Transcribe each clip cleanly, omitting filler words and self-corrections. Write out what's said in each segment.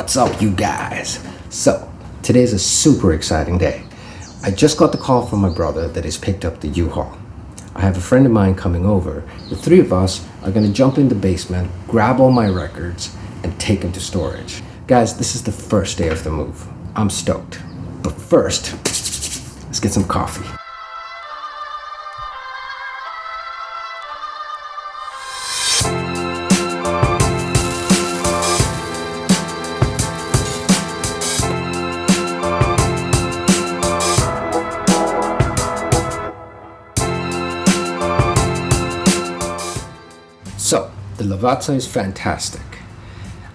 What's up, you guys? So, today's a super exciting day. I just got the call from my brother that he's picked up the U-Haul. I have a friend of mine coming over. The three of us are going to jump in the basement, grab all my records, and take them to storage. Guys, this is the first day of the move. I'm stoked. But first, let's get some coffee. So, the lavazza is fantastic.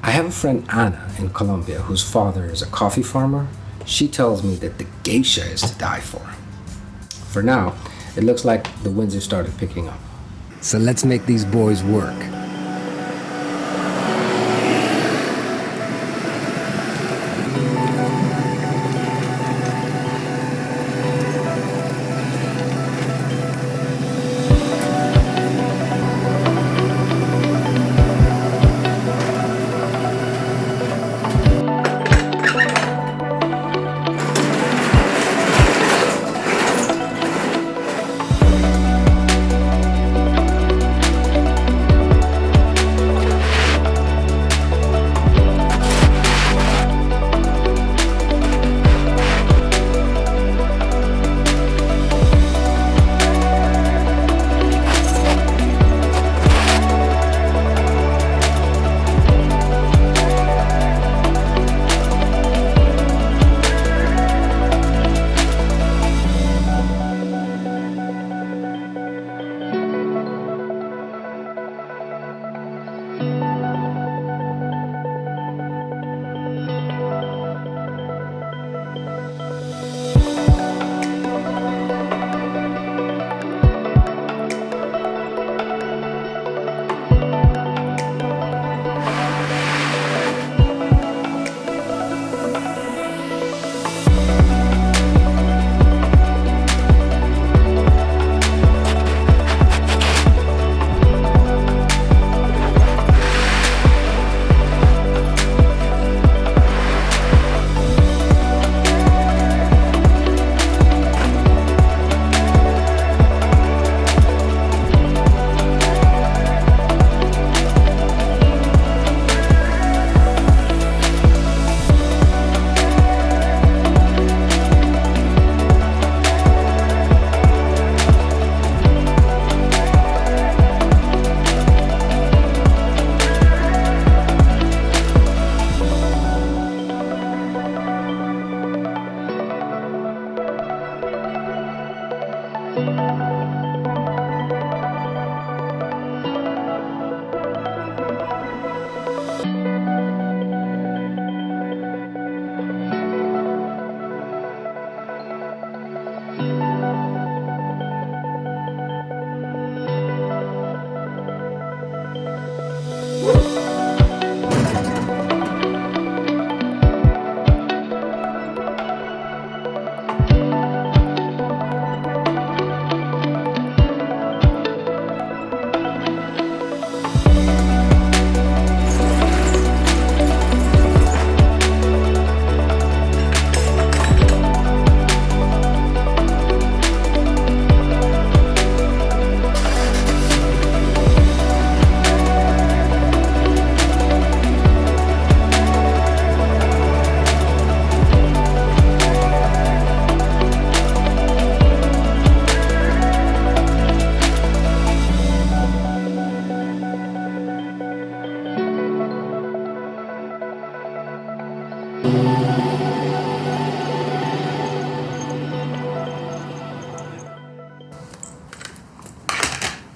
I have a friend Anna in Colombia whose father is a coffee farmer. She tells me that the geisha is to die for. For now, it looks like the winds have started picking up. So let's make these boys work.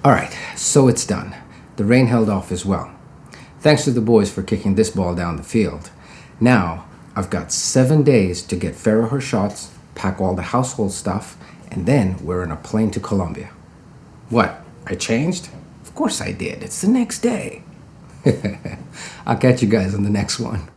Alright, so it's done. The rain held off as well. Thanks to the boys for kicking this ball down the field. Now, I've got 7 days to get Farrah shots, pack all the household stuff, and then we're in a plane to Colombia. What? I changed? Of course I did. It's the next day. I'll catch you guys on the next one.